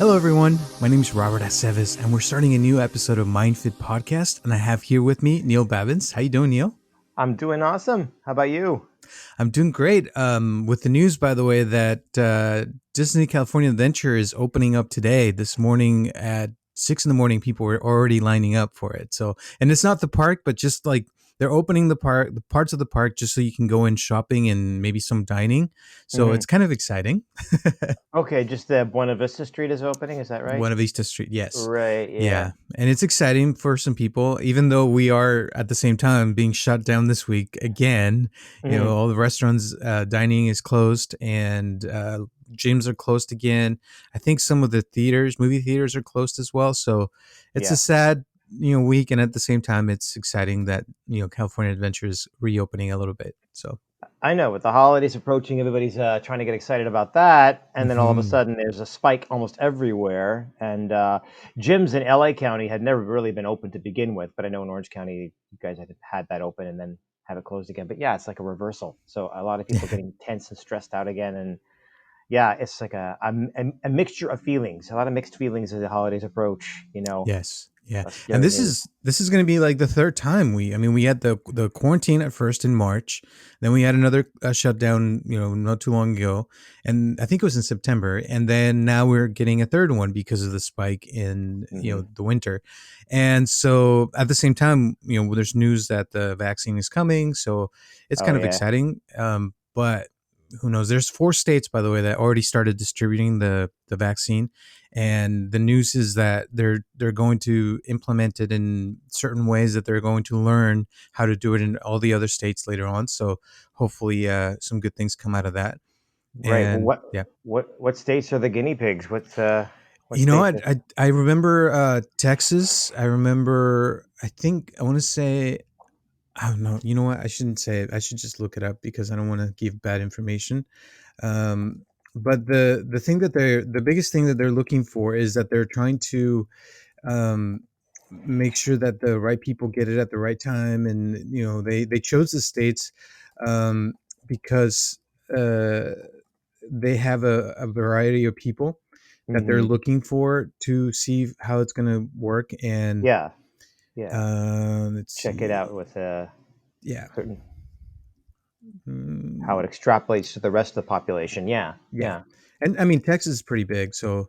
Hello, everyone. My name is Robert Aceves, and we're starting a new episode of mindfitpodcast. And I have here with me Neil Babins. How you doing, Neil? I'm doing awesome. How about you? I'm doing great. With the news, by the way, that Disney California Adventure is opening up today. This morning at 6 in the morning, people were already lining up for it. So, and it's not the park, but just like they're opening the park, the parts of the park, just so you can go in shopping and maybe some dining. So hmm it's kind of exciting. Okay, just the Buena Vista Street is opening. Is that right? Buena Vista Street, yes. Right. Yeah. Yeah. And it's exciting for some people, even though we are at the same time being shut down this week again. hmm All the restaurants, dining is closed and gyms are closed again. I think some of the theaters, movie theaters are closed as well. So it's a Yeah. sad, week. And at the same time, it's exciting that, California Adventure is reopening a little bit. So, I know. With the holidays approaching, everybody's trying to get excited about that, and then all of a mhm. sudden, there's a spike almost everywhere. And gyms in LA County had never really been open to begin with, but I know in Orange County, you guys had that open and then have it closed again. But yeah, it's like a reversal. So a lot of people getting tense and stressed out again, and yeah, it's like a mixture of feelings, a lot of mixed feelings as the holidays approach. Yes. Yeah. And Scary this news. is this is going to be like the third time we had the quarantine at first in March, then we had another shutdown, not too long ago, and I think it was in September, and then now we're getting a third one because of the spike in, hmm the winter. And so at the same time, there's news that the vaccine is coming, so it's Oh kind of yeah. exciting. But who knows? There's 4 states, by the way, that already started distributing the vaccine, and the news is that they're going to implement it in certain ways, that they're going to learn how to do it in all the other states later on. So hopefully, some good things come out of that. Right. Well, And what yeah, what states are the guinea pigs? What you know, states I are? I remember Texas. I remember. I think I want to say. I don't know. You know what? I shouldn't say it. I should just look it up because I don't want to give bad information. Um, but the thing that the biggest thing that they're looking for is that they're trying to um, make sure that the right people get it at the right time. And they chose the states um, because uh, they have a variety of people that they're hmm looking for to see how it's going to work. And Yeah. Yeah. let's Check it out see. with Yeah. certain how Mm, it extrapolates to the rest of the population. Yeah. yeah. Yeah. And I mean, Texas is pretty big. So,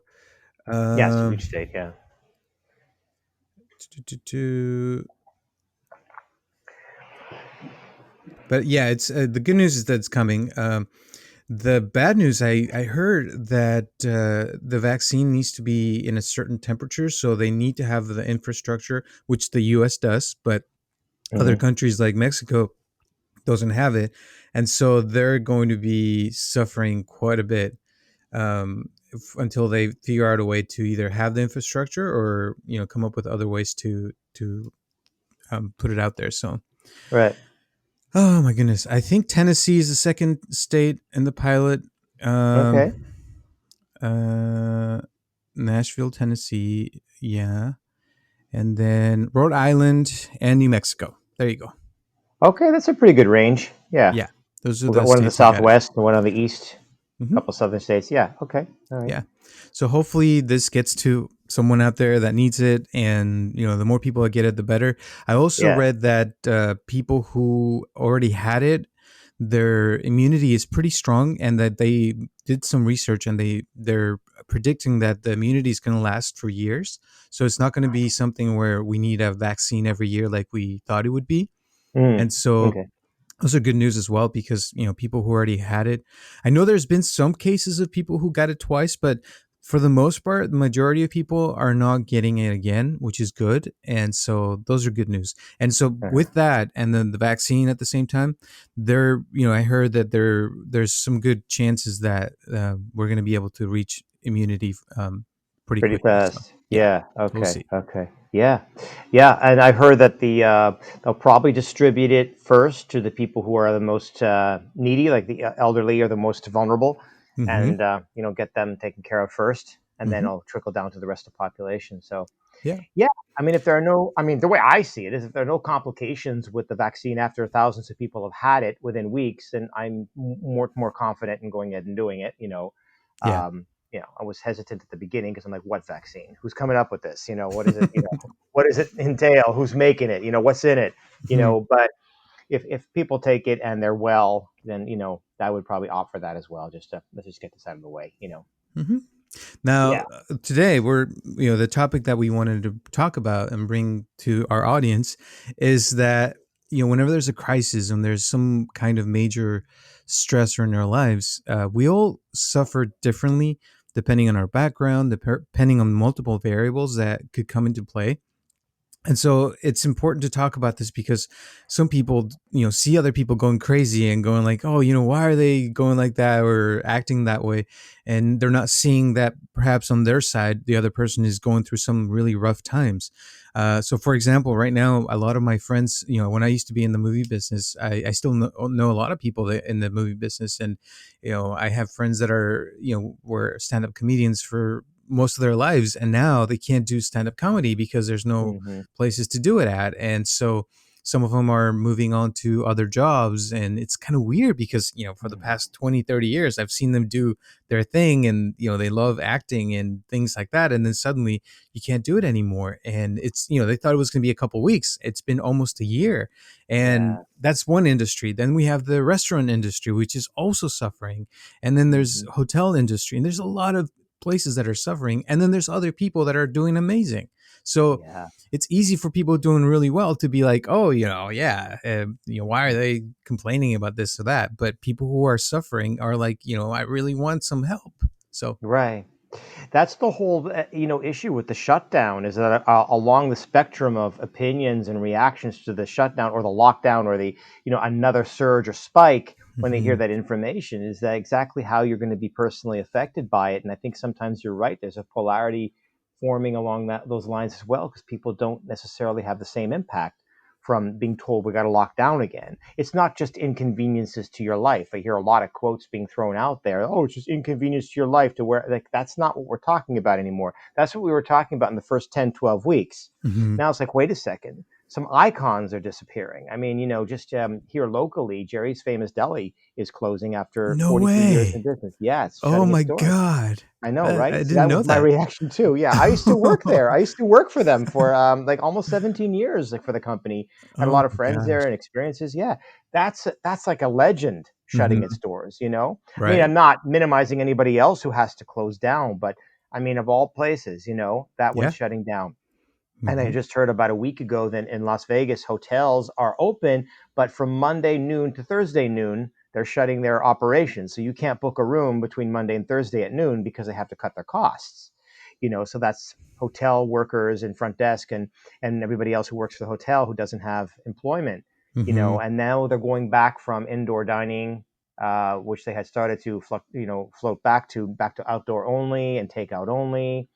Yeah. It's a um, huge state. Yeah. but yeah, it's the good news is that it's coming. The bad news, I heard that the vaccine needs to be in a certain temperature, so they need to have the infrastructure, which the U.S. does, but other hmm countries like Mexico doesn't have it, and so they're going to be suffering quite a bit until they figure out a way to either have the infrastructure or come up with other ways to put it out there. So, Right. oh my goodness, I think Tennessee is the second state in the pilot. Okay. Um, uh, Nashville, Tennessee, yeah, and then Rhode Island and New Mexico. There you go. Okay. That's a pretty good range. Yeah. Yeah, those are We got the one in the states that got it. southwest and one on the east. A Hmm. couple southern states. Yeah. Okay. All right. Yeah, so hopefully this gets to someone out there that needs it, and the more people that get it, the better. I also Yeah. read that people who already had it, their immunity is pretty strong, and that they did some research, and they're predicting that the immunity is going to last for years. So it's not going to be something where we need a vaccine every year like we thought it would be. And so Okay. those are good news as well, because people who already had it. I know there's been some cases of people who got it twice, but for the most part, the majority of people are not getting it again, which is good. And so those are good news. And so Uh-huh. with that, and then the vaccine at the same time, I heard that there's some good chances that we're going to be able to reach immunity pretty Pretty quickly. So fast. yeah, Yeah. we'll Okay. see. Okay. Yeah. Yeah. And I've heard that they'll probably distribute it first to the people who are the most needy, like the elderly or the most vulnerable, Mm-hmm. and get them taken care of first, and then Mm-hmm. it'll trickle down to the rest of the population. So Yeah. yeah. I mean, if there are no, I mean, the way I see it is, if there are no complications with the vaccine after thousands of people have had it within weeks, then I'm more confident in going ahead and doing it. Yeah. I was hesitant at the beginning because I'm like, what vaccine? Who's coming up with this? What is it? What does it entail? Who's making it? What's in it? Hmm. But if people take it and they're well, then I would probably opt for that as well. Just to let's just get this out of the way. Hmm. Now, Yeah. today we're, the topic that we wanted to talk about and bring to our audience is that, whenever there's a crisis and there's some kind of major stressor in our lives, we all suffer differently depending on our background, depending on multiple variables that could come into play. And so it's important to talk about this because some people, see other people going crazy and going like, oh, why are they going like that or acting that way? And they're not seeing that perhaps on their side, the other person is going through some really rough times. So, for example, right now, a lot of my friends, when I used to be in the movie business, I still know a lot of people in the movie business. And, I have friends that are, were stand up comedians for most of their lives, and now they can't do stand-up comedy because there's no Hmm. places to do it at. And so some of them are moving on to other jobs, and it's kind of weird because for the Hmm. past 20, 30 years I've seen them do their thing, and they love acting and things like that, and then suddenly you can't do it anymore. And it's they thought it was going to be a couple weeks. It's been almost a year. And Yeah. that's one industry. Then we have the restaurant industry, which is also suffering. And then there's Hmm. hotel industry, and there's a lot of places that are suffering, and then there's other people that are doing amazing. So Yeah. it's easy for people doing really well to be like, oh, yeah, why are they complaining about this or that? But people who are suffering are like, I really want some help. So. Right. That's the whole issue with the shutdown is that along the spectrum of opinions and reactions to the shutdown or the lockdown or the another surge or spike when they hear Mhm. that information is that exactly how you're going to be personally affected by it. And I think sometimes you're right. There's a polarity forming along those lines as well because people don't necessarily have the same impact from being told we got to lock down again. It's not just inconveniences to your life. I hear a lot of quotes being thrown out there. Oh, it's just inconvenience to your life to wear, like, that's not what we're talking about anymore. That's what we were talking about in the first 10, 12 weeks. Mhm. Now it's like, wait a second. Some icons are disappearing. I mean, just here locally, Jerry's Famous Deli is closing after No 43 years in way. business. Yeah, it's Oh shutting its my doors. God. I know, I right? So didn't that know was my that. reaction too. Yeah, I used to work there. I used to work for them for like almost 17 years, like for the company. Had a Oh lot of my friends there gosh. and experiences. Yeah, that's like a legend shutting its Mhm. doors. I mean, Right. I'm not minimizing anybody else who has to close down, but I mean, of all places, that one's Yeah. shutting down. And I Mhm. just heard about a week ago that in Las Vegas, hotels are open, but from Monday noon to Thursday noon, they're shutting their operations. So you can't book a room between Monday and Thursday at noon because they have to cut their costs. So that's hotel workers and front desk and everybody else who works for the hotel who doesn't have employment. Mhm. And now they're going back from indoor dining, which they had started to float back to outdoor only and takeout only.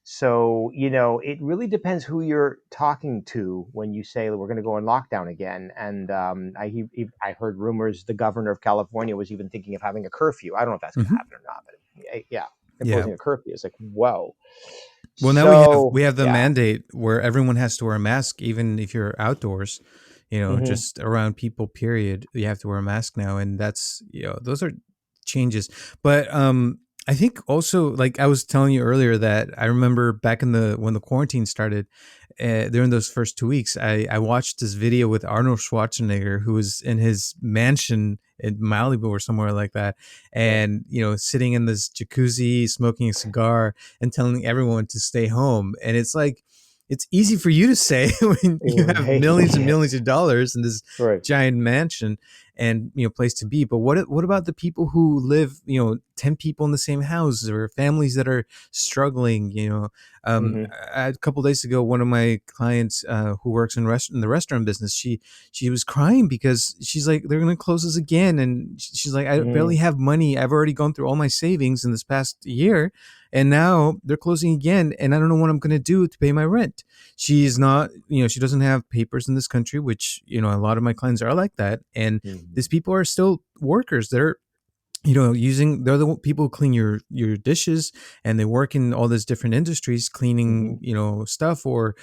So, it really depends who you're talking to when you say that we're going to go in lockdown again. And I heard rumors the governor of California was even thinking of having a curfew. I don't know if that's going to Mhm. happen or not, but yeah, Yeah. imposing a curfew is like, whoa. Well, now we So, have the yeah. mandate where everyone has to wear a mask, even if you're outdoors. Hmm. Just around people. Period. You have to wear a mask now, and that's those are changes. But I think also, like I was telling you earlier, that I remember back in the when the quarantine started, during those first 2 weeks, I watched this video with Arnold Schwarzenegger, who was in his mansion in Malibu or somewhere like that, Right. and sitting in this jacuzzi, smoking a cigar and telling everyone to stay home. And it's like, it's easy for you to say when you have Right. millions and millions of dollars in this Right. giant mansion and place to be. But what about the people who live, 10 people in the same house, or families that are struggling? um, Hmm. a couple days ago, one of my clients, who works in the restaurant business, she was crying because she's like, they're going to close us again. And she's like, I Hmm. barely have money. I've already gone through all my savings in this past year, and now they're closing again. And I don't know what I'm going to do to pay my rent. She's not, she doesn't have papers in this country, which, a lot of my clients are like that. And these Hmm. people are still workers. They're using, they're the people who clean your dishes, and they work in all these different industries Hmm. cleaning, stuff, or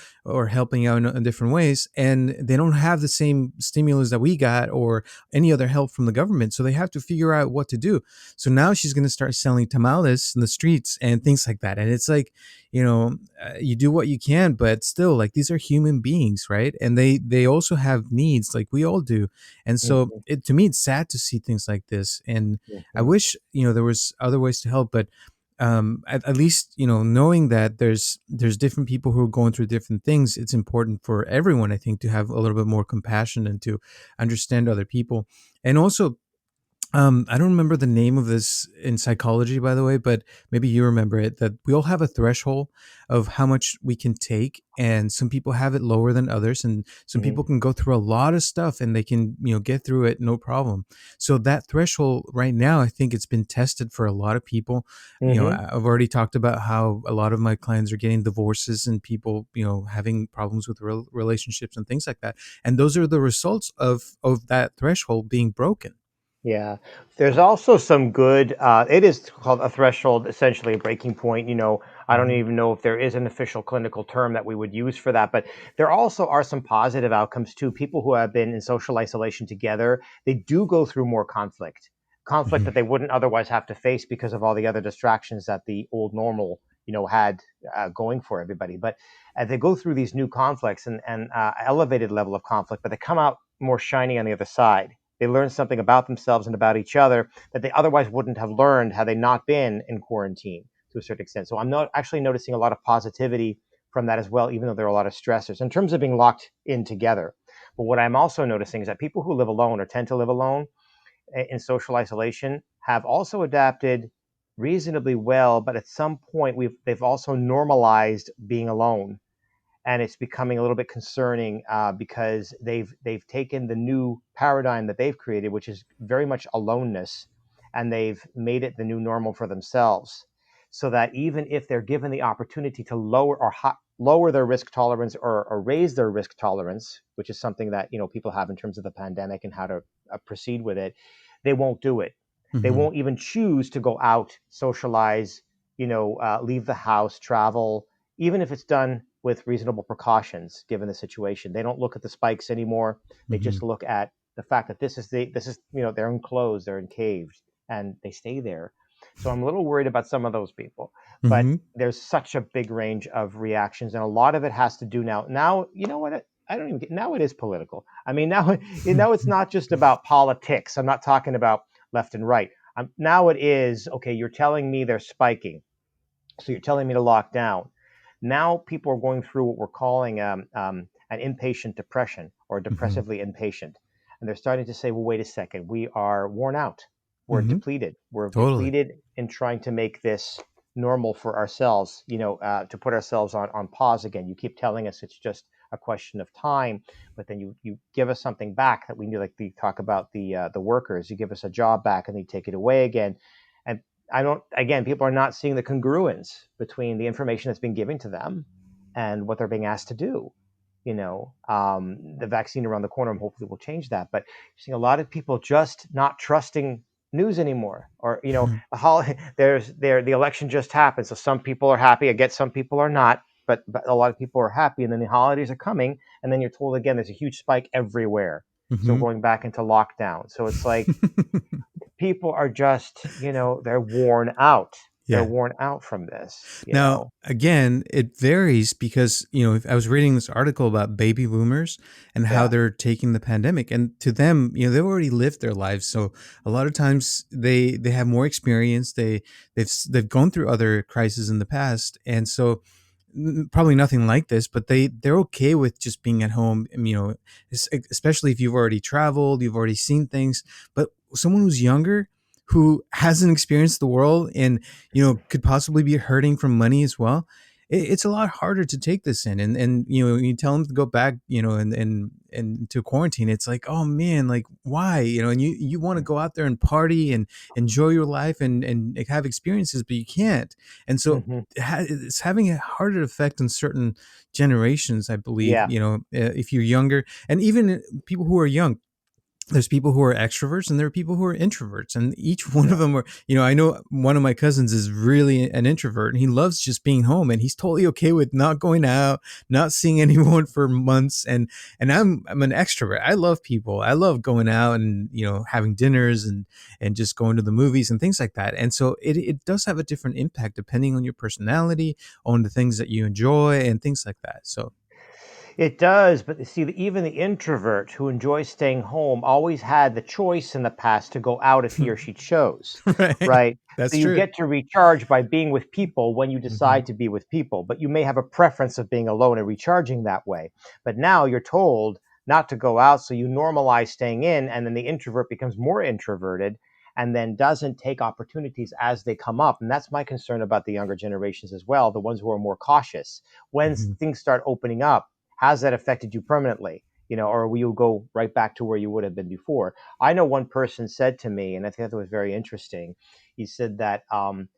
helping out in different ways, and they don't have the same stimulus that we got, or any other help from the government, so they have to figure out what to do. So now she's going to start selling tamales in the streets and things like that, and it's like, you do what you can, but still, like, these are human beings, right? And they also have needs like we all do. And so, Hmm. to me, it's sad to see things like this. And I Hmm. wish, there was other ways to help, but at least, knowing that there's different people who are going through different things, it's important for everyone, I think, to have a little bit more compassion and to understand other people. And also, I don't remember the name of this in psychology, by the way, but maybe you remember it, that we all have a threshold of how much we can take. And some people have it lower than others. And some Hmm. people can go through a lot of stuff and they can, get through it no problem. So that threshold right now, I think it's been tested for a lot of people. Hmm. I've already talked about how a lot of my clients are getting divorces and people, having problems with relationships and things like that. And those are the results of that threshold being broken. Yeah, there's also some good. It is called a threshold, essentially a breaking point. I don't Mhm. even know if there is an official clinical term that we would use for that, but there also are some positive outcomes too. People who have been in social isolation together, they do go through more conflict Mhm. that they wouldn't otherwise have to face because of all the other distractions that the old normal, had going for everybody. But as they go through these new conflicts and elevated level of conflict, but they come out more shiny on the other side. They learn something about themselves and about each other that they otherwise wouldn't have learned had they not been in quarantine to a certain extent. So I'm not actually noticing a lot of positivity from that as well, even though there are a lot of stressors in terms of being locked in together. But what I'm also noticing is that people who live alone or tend to live alone in social isolation have also adapted reasonably well. But at some point, they've also normalized being alone, and it's becoming a little bit concerning because they've taken the new paradigm that they've created, which is very much aloneness, and they've made it the new normal for themselves. So that even if they're given the opportunity to lower their risk tolerance or raise their risk tolerance, which is something that people have in terms of the pandemic and how to proceed with it, they won't do it. They Mhm. won't even choose to go out, socialize, leave the house, travel, even if it's done with reasonable precautions given the situation. They don't look at the spikes anymore. They just Mhm. look at the fact that this is they're enclosed, they're encaged, and they stay there. So I'm a little worried about some of those people, but Mhm. there's such a big range of reactions, and a lot of it has to do now. Now, you know what? I don't even get. Now it is political. I mean, now it's not just about politics. I'm not talking about left and right. Now it is okay. You're telling me they're spiking, so you're telling me to lock down. Now people are going through what we're calling an inpatient depression or Mhm. depressively inpatient. And they're starting to say, well, wait a second, we are worn out. We're Mhm. depleted. We're Totally. depleted in trying to make this normal for ourselves, to put ourselves on pause again. You keep telling us it's just a question of time, but then you give us something back that we need, like the talk about the workers. You give us a job back and then you take it away again. And I don't, again, people are not seeing the congruence between the information that's being given to them and what they're being asked to do. The vaccine around the corner, and hopefully will change that. But you're seeing a lot of people just not trusting news anymore, or the election just happened, so some people are happy. I get some people are not, but a lot of people are happy. And then the holidays are coming, and then you're told again there's a huge spike everywhere. So Mhm. going back into lockdown. So it's like people are just, they're worn out. They're Yeah. worn out from this, Now, again, it varies because, if I was reading this article about baby boomers and how Yeah. they're taking the pandemic, and to them, they've already lived their lives. So a lot of times they have more experience. They've gone through other crises in the past. And so, probably nothing like this, but they're okay with just being at home, especially if you've already traveled, you've already seen things. But someone who's younger, who hasn't experienced the world, and could possibly be hurting from money as well, it's a lot harder to take this in. And you tell them to go back, and to quarantine. It's like, oh man, like, why? And you want to go out there and party and enjoy your life and have experiences, but you can't. And so Hmm. it's having a harder effect on certain generations, I believe. Yeah. If you're younger, and even people who are young, there's people who are extroverts and there are people who are introverts, and each one of Yeah. them are, I know one of my cousins is really an introvert and he loves just being home and he's totally okay with not going out, not seeing anyone for months. And I'm an extrovert. I love people. I love going out and having dinners and just going to the movies and things like that. And so it does have a different impact depending on your personality, on the things that you enjoy and things like that. So It does, but see, even the introvert who enjoys staying home always had the choice in the past to go out if he or she chose, right, right? So that's you true. get to recharge by being with people when you Hmm. decide to be with people, but you may have a preference of being alone and recharging that way. But now you're told not to go out, so you normalize staying in, and then the introvert becomes more introverted and then doesn't take opportunities as they come up. And that's my concern about the younger generations as well, the ones who are more cautious. When Hmm. things start opening up, has that affected you permanently? Or will you go right back to where you would have been before? I know one person said to me, and I think that was very interesting. He said that, am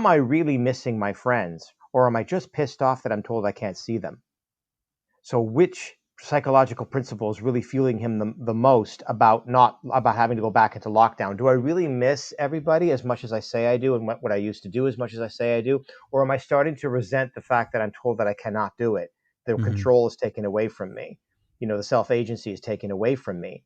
I really missing my friends, or am I just pissed off that I'm told I can't see them? So which psychological principle is really fueling him the most about not about having to go back into lockdown? Do I really miss everybody as much as I say I do, and what I used to do as much as I say I do? Or am I starting to resent the fact that I'm told that I cannot do it? The Hmm. control is taken away from me. The self-agency is taken away from me.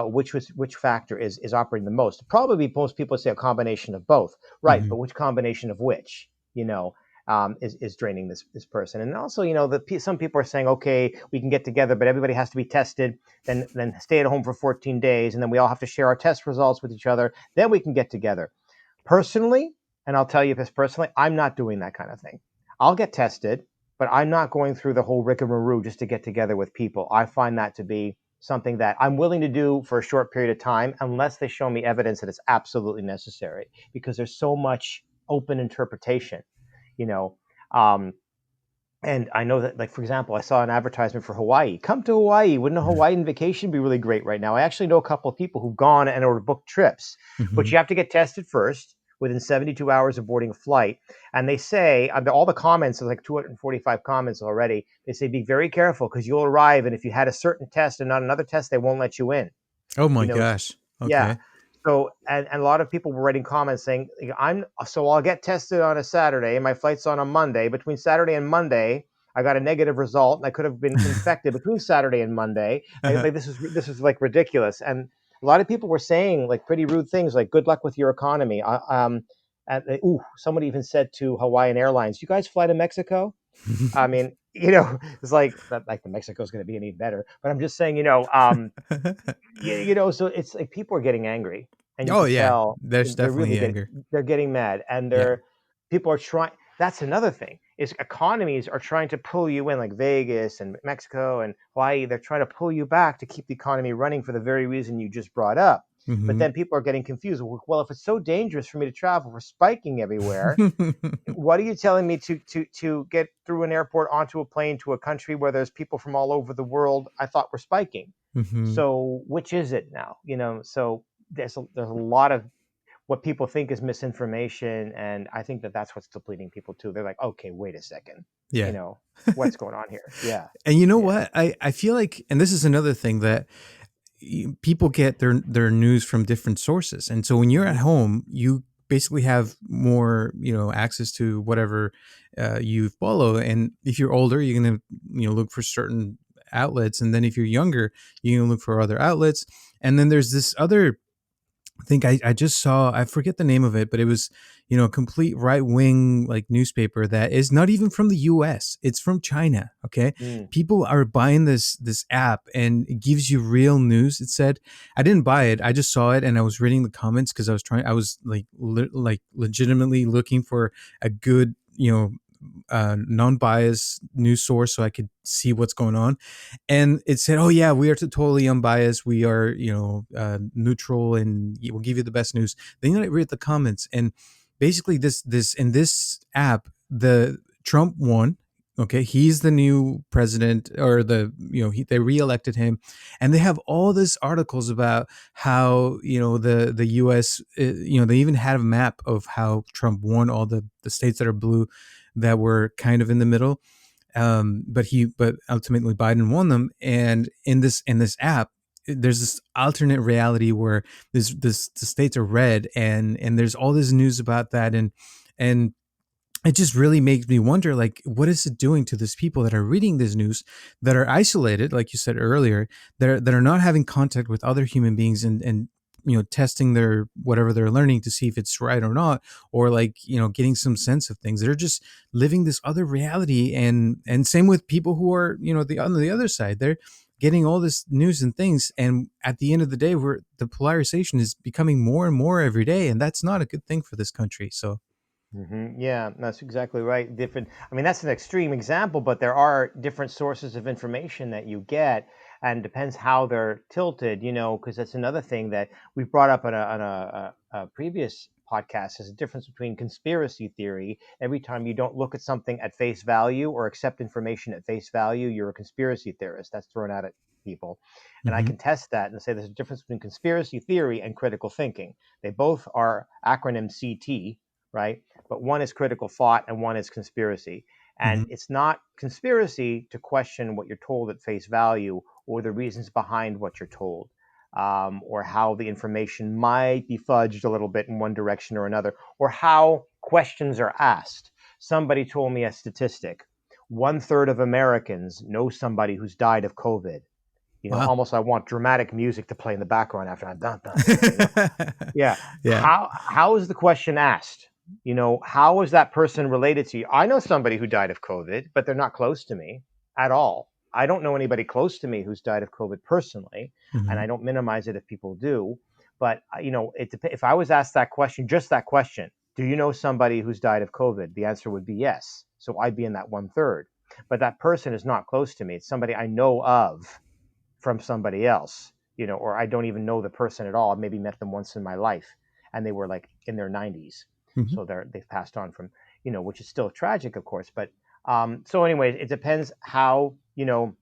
Which factor is operating the most? Probably most people say a combination of both, right? Hmm. But which combination of which? Is draining this person. And also, some people are saying, okay, we can get together, but everybody has to be tested, then stay at home for 14 days, and then we all have to share our test results with each other. Then we can get together. Personally, and I'll tell you this personally, I'm not doing that kind of thing. I'll get tested, but I'm not going through the whole rigmarole just to get together with people. I find that to be something that I'm willing to do for a short period of time, unless they show me evidence that it's absolutely necessary, because there's so much open interpretation, you know. Um, and I know that, like, for example, I saw an advertisement for Hawaii. Come to Hawaii. Wouldn't a Hawaiian vacation be really great right now? I actually know a couple of people who've gone and or booked trips, but Hmm. you have to get tested first within 72 hours of boarding a flight. And they say, all the comments, there's like 245 comments already. They say, be very careful because you'll arrive. And if you had a certain test and not another test, they won't let you in. Oh my You know, gosh. yeah. Okay. So, and a lot of people were writing comments saying, I'll get tested on a Saturday and my flight's on a Monday. Between Saturday and Monday, I got a negative result and I could have been infected between Saturday and Monday. Like this is like ridiculous. And a lot of people were saying like pretty rude things like, good luck with your economy. Somebody even said to Hawaiian Airlines, you guys fly to Mexico? I mean, it's like the Mexico's going to be any better. But I'm just saying, so it's like people are getting angry, and you Oh could yeah, tell there's they're really definitely getting anger. they're getting mad, and Yeah. people are trying. That's another thing is economies are trying to pull you in, like Vegas and Mexico and Hawaii. They're trying to pull you back to keep the economy running for the very reason you just brought up. But Hmm. then people are getting confused. Well, if it's so dangerous for me to travel, we're spiking everywhere. What are you telling me to get through an airport onto a plane to a country where there's people from all over the world? I thought we're spiking. Hmm. So which is it now? So there's a lot of what people think is misinformation, and I think that that's what's depleting people too. They're like, okay, wait a second, you Yeah. know, what's going on here? Yeah, And you know yeah. what? I feel like, and this is another thing that people get their news from different sources, and so when you're at Hmm. home, you basically have more access to whatever you follow. And if you're older, you're gonna look for certain outlets, and then if you're younger, you're gonna look for other outlets. And then there's this other I think I just saw, I forget the name of it, but it was, a complete right wing like newspaper that is not even from the US. It's from China. Okay. Mm. People are buying this app and it gives you real news. It said, I didn't buy it. I just saw it and I was reading the comments because I was like, like legitimately looking for a good, non-biased news source so I could see what's going on. And it said, "Oh yeah, we are totally unbiased. We are, neutral, and we'll give you the best news." Then I read the comments, and basically, this in this app, the Trump won. Okay, he's the new president, or they reelected him, and they have all these articles about how the U.S. They even had a map of how Trump won all the states that are blue, that were kind of in the middle, but ultimately Biden won them. And in this app, there's this alternate reality where this the states are red, and there's all this news about that, and it just really makes me wonder, like, what is it doing to these people that are reading this news, that are isolated, like you said earlier, that are not having contact with other human beings, and testing their whatever they're learning to see if it's right or not, or like getting some sense of things. They're just living this other reality, and same with people who are on the other side. They're getting all this news and things, and at the end of the day, where the polarization is becoming more and more every day, and that's not a good thing for this country. So Yeah, that's exactly right. Different. I mean, that's an extreme example, but there are different sources of information that you get, and depends how they're tilted. Because that's another thing that we've brought up on a previous podcast. Is a difference between conspiracy theory. Every time you don't look at something at face value or accept information at face value, you're a conspiracy theorist. That's thrown out at people, and I hmm can test that and say there's a difference between conspiracy theory and critical thinking. They both are acronym CT, right? But one is critical thought and one is conspiracy. And hmm it's not conspiracy to question what you're told at face value or the reasons behind what you're told, or how the information might be fudged a little bit in one direction or another, or how questions are asked. Somebody told me a statistic: one third of Americans know somebody who's died of COVID. wow. Almost I want dramatic music to play in the background after I'm dun dun dun. Yeah. Yeah. How is the question asked? How is that person related to you? I know somebody who died of COVID, but they're not close to me at all. I don't know anybody close to me who's died of COVID personally, and hmm I don't minimize it if people do. But if I was asked that question, just that question, do you know somebody who's died of COVID? The answer would be yes. So I'd be in that one third. But that person is not close to me. It's somebody I know of from somebody else, or I don't even know the person at all. I maybe met them once in my life, and they were like in their 90s, hmm so they've passed on from, which is still tragic, of course. But so, anyways, it depends how you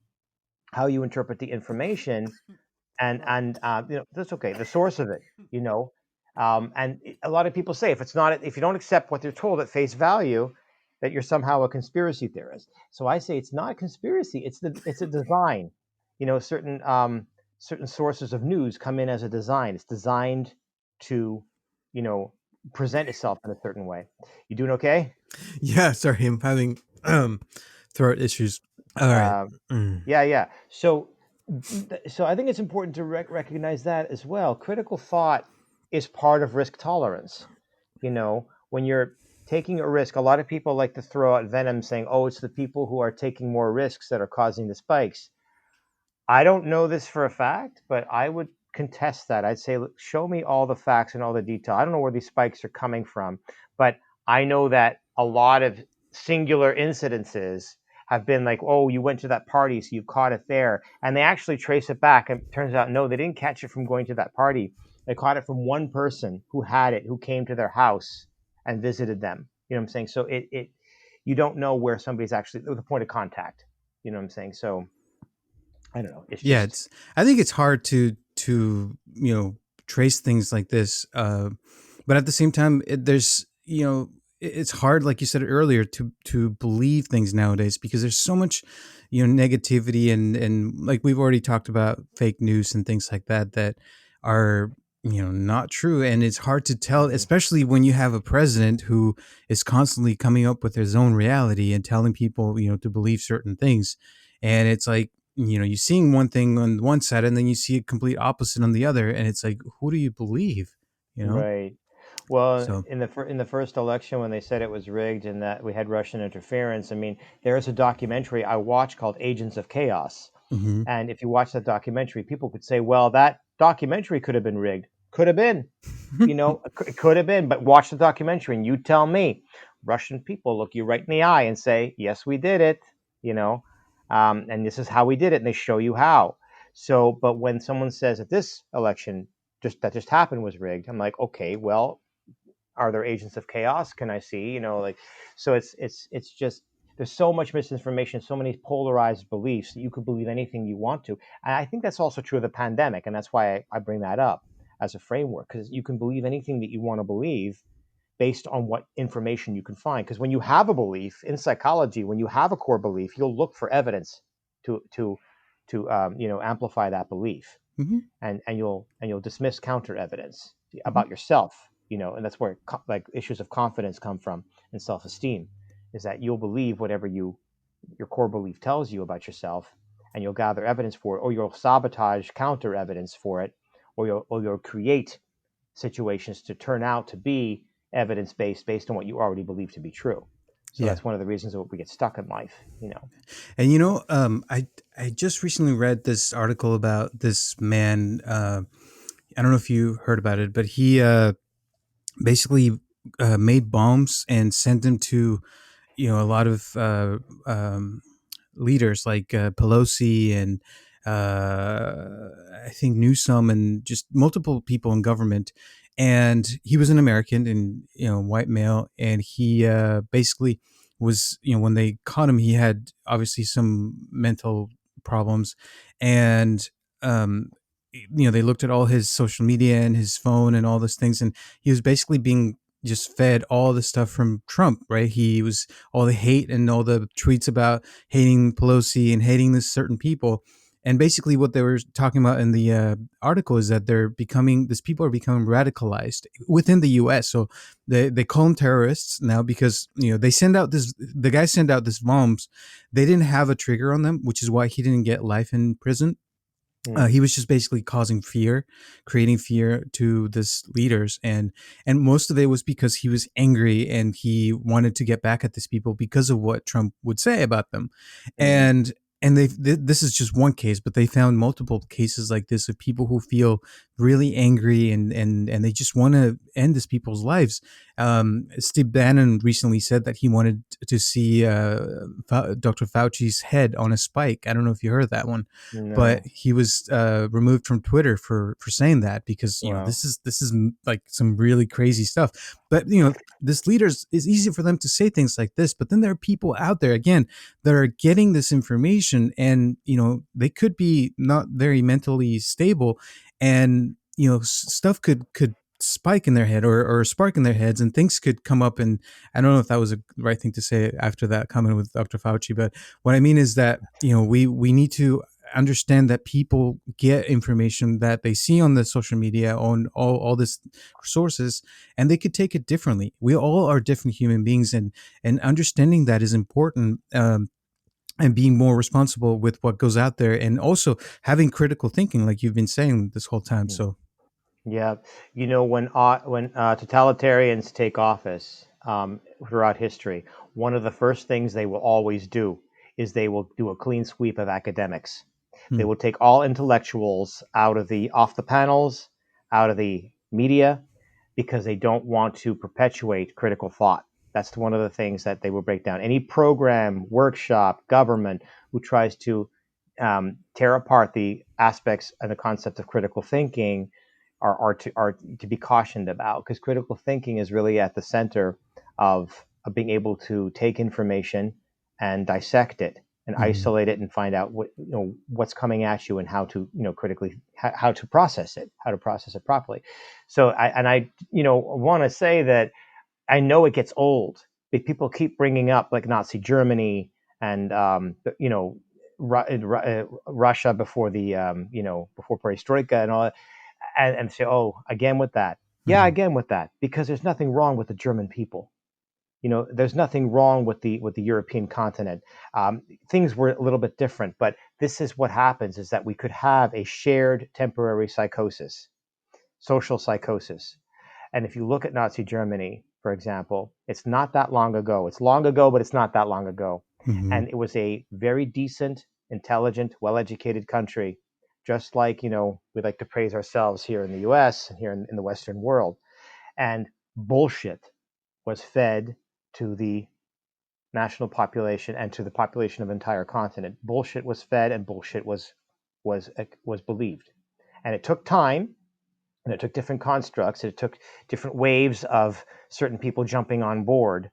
interpret the information, and that's okay. The source of it, and a lot of people say if you don't accept what they're told at face value, that you're somehow a conspiracy theorist. So I say it's not a conspiracy. It's a design. Certain sources of news come in as a design. It's designed to, you know, present itself in a certain way. You doing okay? Yeah, sorry, I'm having throat issues. All right. Um, Mm. Yeah, yeah. So I think it's important to recognize that as well. Critical thought is part of risk tolerance. When you're taking a risk, a lot of people like to throw out venom saying, "Oh, it's the people who are taking more risks that are causing the spikes." I don't know this for a fact, but I would contest that. I'd say, "Look, show me all the facts and all the detail. I don't know where these spikes are coming from, but I know that a lot of singular incidences have been like, oh, you went to that party, so you caught it there." And they actually trace it back. And it turns out, no, they didn't catch it from going to that party. They caught it from one person who had it, who came to their house and visited them. You know what I'm saying? So you don't know where somebody's actually the point of contact. You know what I'm saying? So I don't know. It's Yeah, just it's I think it's hard to trace things like this, but at the same time, there's it's hard, like you said earlier, to believe things nowadays, because there's so much negativity, and like we've already talked about, fake news and things like that that are not true, and it's hard to tell, Mhm. especially when you have a president who is constantly coming up with his own reality and telling people to believe certain things, and it's like you're seeing one thing on one side, and then you see a complete opposite on the other, and it's like, who do you believe? you know Right. Well, so in the first election, when they said it was rigged and that we had Russian interference, I mean, there is a documentary I watched called Agents of Chaos. mhm. And if you watch that documentary, people could say, well, that documentary could have been rigged. Could have been, it could have been, but watch the documentary and you tell me. Russian people look you right in the eye and say, yes, we did it, you know, and this is how we did it. And they show you how. So, but when someone says that this election just happened was rigged, I'm like, okay, well, are there agents of chaos? Can I see? Like, so it's just there's so much misinformation, so many polarized beliefs that you could believe anything you want to. And I think that's also true of the pandemic, and that's why I bring that up as a framework, because you can believe anything that you want to believe based on what information you can find. Because when you have a belief in psychology, when you have a core belief, you'll look for evidence to amplify that belief, Hmm. and you'll dismiss counter evidence Hmm. about yourself. And that's where like issues of confidence come from, and self-esteem, is that you'll believe whatever your core belief tells you about yourself, and you'll gather evidence for it, or you'll sabotage counter evidence for it, or you'll create situations to turn out to be evidence based on what you already believe to be true. So Yeah. that's one of the reasons that we get stuck in life. And I just recently read this article about this man. I don't know if you heard about it, but he basically made bombs and sent them to a lot of leaders like Pelosi and I think Newsom and just multiple people in government. And he was an American and white male, and he basically was when they caught him, he had obviously some mental problems, and they looked at all his social media and his phone and all those things, and he was basically being just fed all the stuff from Trump, right? He was all the hate and all the tweets about hating Pelosi and hating this certain people. And basically, what they were talking about in the article is that these people are becoming radicalized within the U.S. So they call them terrorists now because the guy sent out this bombs. They didn't have a trigger on them, which is why he didn't get life in prison. Mm, He was just basically causing fear, creating fear to this leaders, and most of it was because he was angry and he wanted to get back at these people because of what Trump would say about them, mm, and this is just one case, but they found multiple cases like this of people who feel really angry and they just want to end these people's lives. Steve Bannon recently said that he wanted to see Dr. Fauci's head on a spike. I don't know if you heard that one, but no. he was removed from Twitter for saying that because Wow. this is like some really crazy stuff. But this leaders is easy for them to say things like this, but then there are people out there again that are getting this information, and they could be not very mentally stable, and stuff could spike in their head or spark in their heads, and things could come up. And I don't know if that was a right thing to say after that comment with Dr. Fauci, but what I mean is that we need to understand that people get information that they see on the social media on all this sources, and they could take it differently. We all are different human beings, and understanding that is important, and being more responsible with what goes out there, and also having critical thinking like you've been saying this whole time. Mm. So Yeah, when totalitarians take office throughout history, one of the first things they will always do is they will do a clean sweep of academics. They hmm, will take all intellectuals out of the off the panels, out of the media, because they don't want to perpetuate critical thought. That's one of the things that they will break down. Any program, workshop, government who tries to tear apart the aspects and the concept of critical thinking are to be cautioned about, because critical thinking is really at the center of being able to take information and dissect it and hmm, isolate it and find out what's coming at you, and how to critically how to process it, properly. So I want to say that I know it gets old, but people keep bringing up like Nazi Germany and Russia before the before perestroika and all that, and say, oh, again with that. Yeah, hmm, again with that, because there's nothing wrong with the German people. There's nothing wrong with the European continent. Things were a little bit different, but this is what happens: is that we could have a shared temporary psychosis, social psychosis. And if you look at Nazi Germany, for example, it's not that long ago. It's long ago, but it's not that long ago. hmm, And it was a very decent, intelligent, well educated country, just like, we like to praise ourselves here in the US and here in the Western world. And bullshit was fed to the national population and to the population of the entire continent. Bullshit was fed, and bullshit was believed. And it took time, and it took different constructs, it took different waves of certain people jumping on board,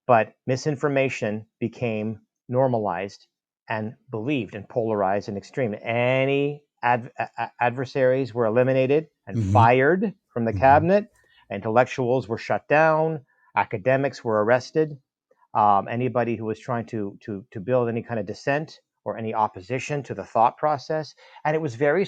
but misinformation became normalized and believed and polarized and extreme. Any adversaries were eliminated and hmm, fired from the hmm, cabinet. Intellectuals were shut down. Academics were arrested. Anybody who was trying to build any kind of dissent or any opposition to the thought process. And it was very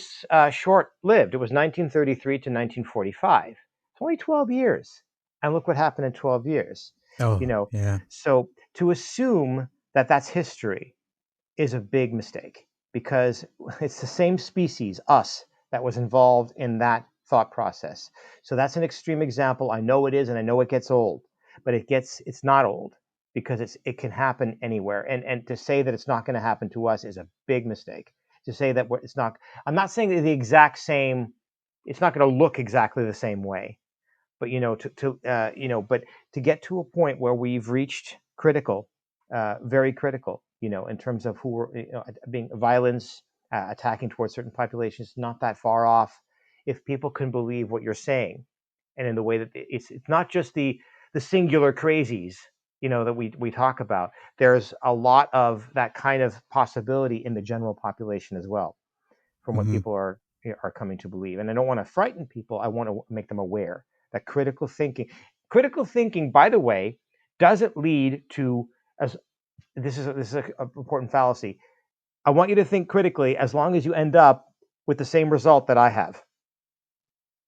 short lived. It was 1933 to 1945. It's only 12 years. And look what happened in 12 years. You Oh, know, yeah. so to assume that that's history is a big mistake, because it's the same species, us, that was involved in that thought process. So that's an extreme example. I know it is, and I know it gets old, but it's not old, because it can happen anywhere. And to say that it's not going to happen to us is a big mistake. To say that it's not, I'm not saying that the exact same, it's not going to look exactly the same way, but but to get to a point where we've reached critical, very critical, in terms of who are, being violence, attacking towards certain populations, not that far off. If people can believe what you're saying, and in the way that it's not just the singular crazies, that we talk about. There's a lot of that kind of possibility in the general population as well, from what Hmm. people are coming to believe. And I don't want to frighten people. I want to make them aware that critical thinking, by the way, doesn't lead to, as this is an important fallacy. I want you to think critically as long as you end up with the same result that I have.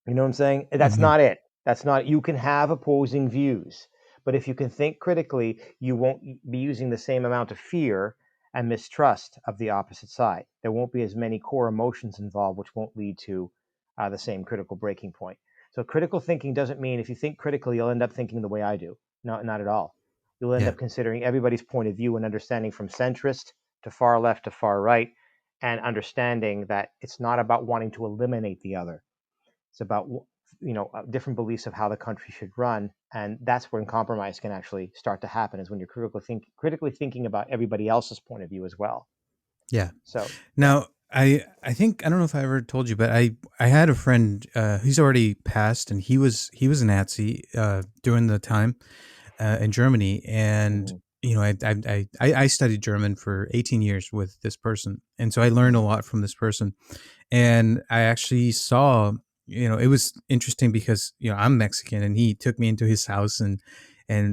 You know what I'm saying? That's Hmm. not it. That's not, you can have opposing views, but if you can think critically, you won't be using the same amount of fear and mistrust of the opposite side. There won't be as many core emotions involved, which won't lead to the same critical breaking point. So critical thinking doesn't mean if you think critically, you'll end up thinking the way I do. No, not at all. You'll end Yeah. up considering everybody's point of view and understanding from centrist to far left to far right, and understanding that it's not about wanting to eliminate the other. It's about different beliefs of how the country should run, and that's when compromise can actually start to happen. Is when you're critically thinking about everybody else's point of view as well. Yeah. So yeah. Now, I think I don't know if I ever told you, but I had a friend. He's already passed, and he was a Nazi during the time in Germany, and Hmm. I studied German for 18 years with this person, and so I learned a Hmm. lot from this person. And I actually saw, it was interesting because I'm Mexican, and he took me into his house, and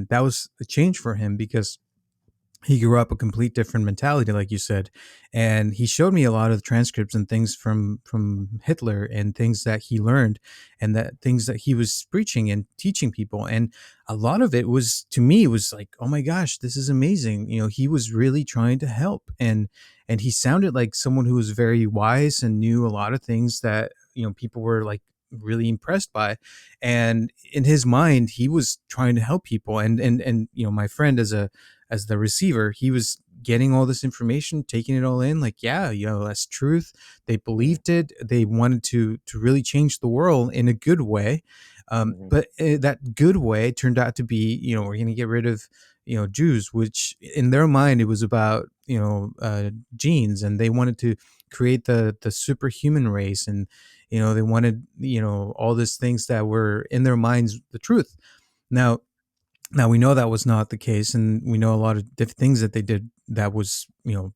that was a change for him because he grew up a complete different mentality, like you said. And he showed me a lot of transcripts and things from Hitler, and things that he learned, and that things that he was preaching and teaching people. And a lot of it was, to me, it was like, oh my gosh, this is amazing. He was really trying to help, and he sounded like someone who was very wise and knew a lot of things that people were like really impressed by. And in his mind, he was trying to help people. And my friend, as the receiver, he was getting all this information, taking it all in, like, yeah, that's truth. They Hmm. believed it. They wanted to really change the world in a good way. Hmm. But that good way turned out to be, we're going to get rid of Jews, which in their mind it was about genes, and they wanted to create the superhuman race. And they wanted all these things that were in their minds the truth. Now, we know that was not the case, and we know a lot of things that they did that was,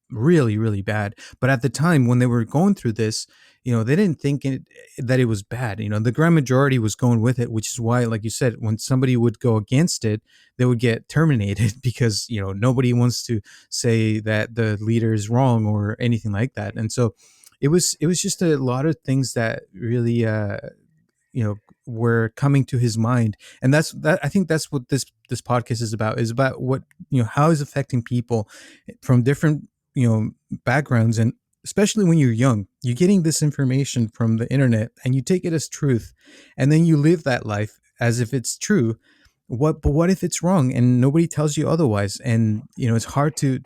really, really bad. But at the time when they were going through this, they didn't think that it was bad. The grand majority was going with it, which is why, like you said, when somebody would go against it, they would get terminated because nobody wants to say that the leader is wrong or anything like that. And so it was just a lot of things that really were coming to his mind. And I think that's what this podcast is about, what how is affecting people from different backgrounds. And especially when you're young, you're getting this information from the internet and you take it as truth, and then you live that life as if it's true. What if it's wrong and nobody tells you otherwise? And it's hard to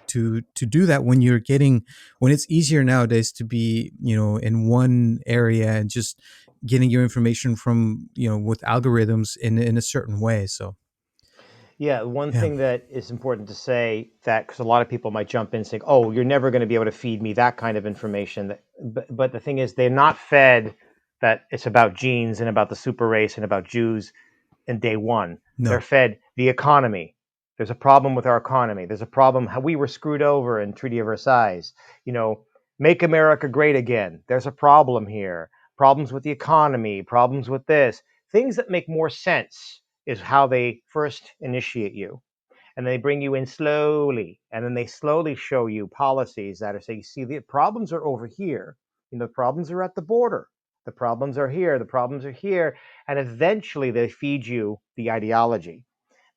do that when you're getting, when it's easier nowadays to be in one area and just getting your information from with algorithms in a certain way. So Yeah, one yeah. thing that is important to say, that because a lot of people might jump in saying, "Oh, you're never going to be able to feed me that kind of information." But the thing is, they're not fed that it's about genes and about the super race and about Jews in day one. They're No. fed the economy. There's a problem with our economy. There's a problem how we were screwed over in Treaty of Versailles. You know, make America great again. There's a problem here. Problems with the economy. Problems with this. Things that make more sense is how they first initiate you. and they bring you in slowly, and then they slowly show you policies that are saying, see, the problems are over here. The problems are at the border. The problems are here. The problems are here. And eventually they feed you the ideology.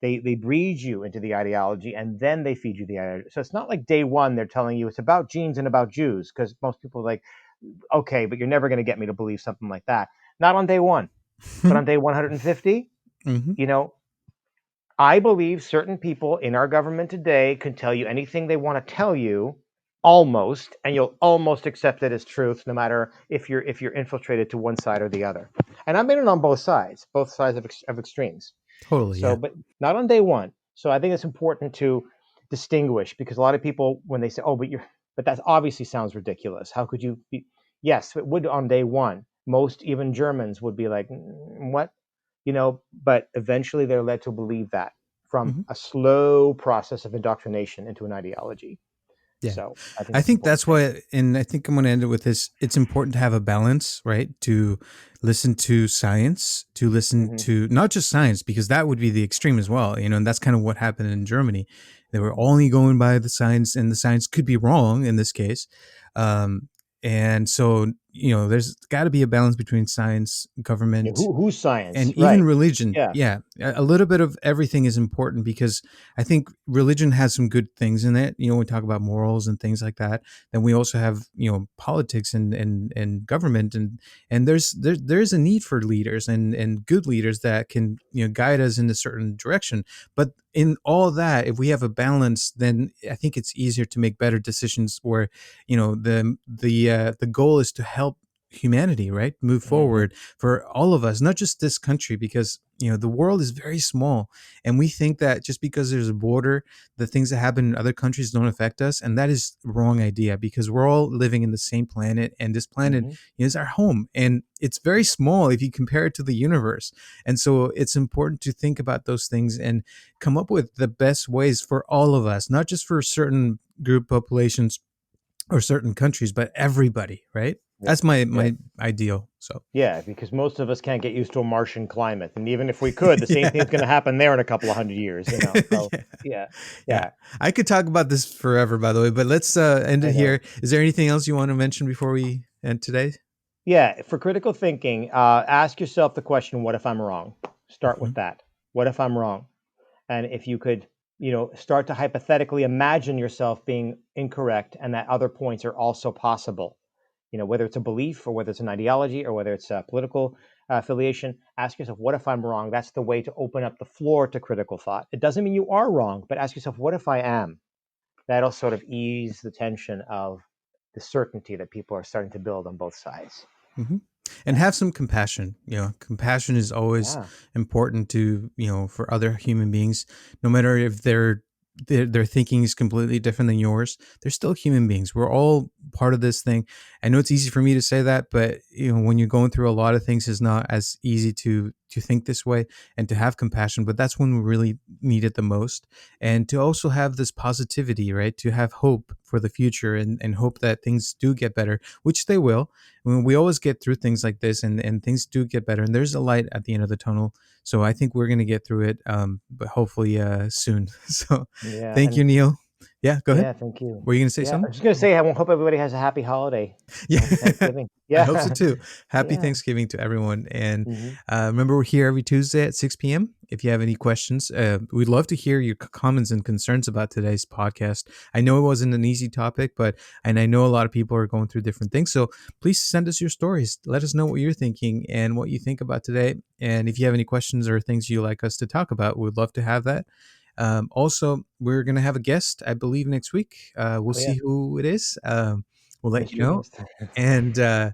They breed you into the ideology, and then they feed you the ideology. So it's not like day one they're telling you it's about genes and about Jews, because most people are like, okay, but you're never going to get me to believe something like that. Not on day one, but on day 150, Mm-hmm. you know, I believe certain people in our government today can tell you anything they want to tell you, almost, and you'll almost accept it as truth, no matter if you're infiltrated to one side or the other. And I'm in it on both sides of extremes. Totally. So, Yeah. but not on day one. So I think it's important to distinguish, because a lot of people, when they say, "Oh, but that obviously sounds ridiculous. How could you be?" Yes, it would on day one. Most even Germans would be like, "What?" But eventually they're led to believe that from Mm-hmm. a slow process of indoctrination into an ideology. Yeah. So I think I it's an think important that's thing. why, and I think I'm going to end it with this. It's important to have a balance, right? To listen to science, to listen Hmm. to not just science, because that would be the extreme as well, and that's kind of what happened in Germany. They were only going by the science, and the science could be wrong in this case. And so, there's got to be a balance between science, Yeah, government, who's and science, even right? religion. Yeah. Yeah, a little bit of everything is important, because I think religion has some good things in it. We talk about morals and things like that. Then we also have politics and government, and there's a need for leaders and good leaders that can guide us in a certain direction. But in all that, if we have a balance, then I think it's easier to make better decisions, where the goal is to help humanity, right, move Hmm. forward for all of us, not just this country, because the world is very small, and we think that just because there's a border, the things that happen in other countries don't affect us, and that is the wrong idea, because we're all living in the same planet, and this planet Hmm. is our home, and it's very small if you compare it to the universe. And so it's important to think about those things and come up with the best ways for all of us, not just for certain group populations or certain countries, but everybody, right? Yeah. That's my Yeah. ideal. So Yeah, because most of us can't get used to a Martian climate, and even if we could, the same thing's yeah. going to happen there in a couple of hundred years. So Yeah. yeah, Yeah. yeah, I could talk about this forever, by the way, but let's end I it know. here. Is there anything else you want to mention before we end today? Yeah, for critical thinking, ask yourself the question: What if I'm wrong? Start with Mhm. that. What if I'm wrong? And if you could, start to hypothetically imagine yourself being incorrect, and that other points are also possible. Whether it's a belief or whether it's an ideology or whether it's a political affiliation, ask yourself, what if I'm wrong? That's the way to open up the floor to critical thought. It doesn't mean you are wrong, but ask yourself, what if I am? That'll sort of ease the tension of the certainty that people are starting to build on both sides. Hmm. And Yeah. have some compassion. Compassion is always Yeah. important to for other human beings, no matter if their thinking is completely different than yours. They're still human beings. We're all part of this thing. I know it's easy for me to say that, but when you're going through a lot of things, it's not as easy to think this way and to have compassion. But that's when we really need it the most, and to also have this positivity, right? To have hope for the future, and hope that things do get better, which they will. I mean, we always get through things like this, and things do get better, and there's a light at the end of the tunnel. So I think we're going to get through it, but hopefully soon. So Yeah. thank And you, Neil. Yeah, go ahead. yeah, thank you. Were you going to say Yeah. I something? was just going to say, I hope everybody has a happy holiday. Yeah, Happy Thanksgiving. I hope so Yeah. too. Happy Yeah. Thanksgiving to everyone. And Hmm. remember, we're here every Tuesday at 6 p.m. If you have any questions, we'd love to hear your comments and concerns about today's podcast. I know it wasn't an easy topic, and I know a lot of people are going through different things. So please send us your stories. Let us know what you're thinking and what you think about today. And if you have any questions or things you'd like us to talk about, we'd love to have that. Also, we're going to have a guest, I believe, next week. We'll Oh, yeah. see who it is. We'll let you Mystery know. guest. And yeah,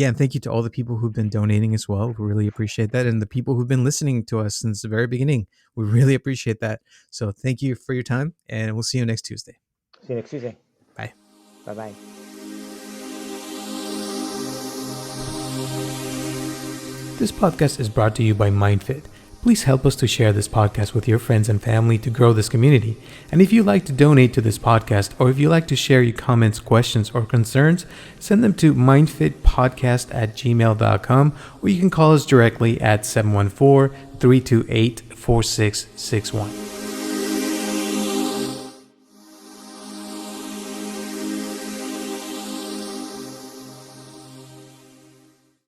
and thank you to all the people who've been donating as well. We really appreciate that. And the people who've been listening to us since the very beginning. We really appreciate that. So thank you for your time, and we'll see you next Tuesday. See you next Tuesday. Bye. Bye bye. This podcast is brought to you by MindFit. Please help us to share this podcast with your friends and family to grow this community. And if you'd like to donate to this podcast, or if you'd like to share your comments, questions, or concerns, send them to mindfitpodcast@gmail.com, or you can call us directly at 714-328-4661.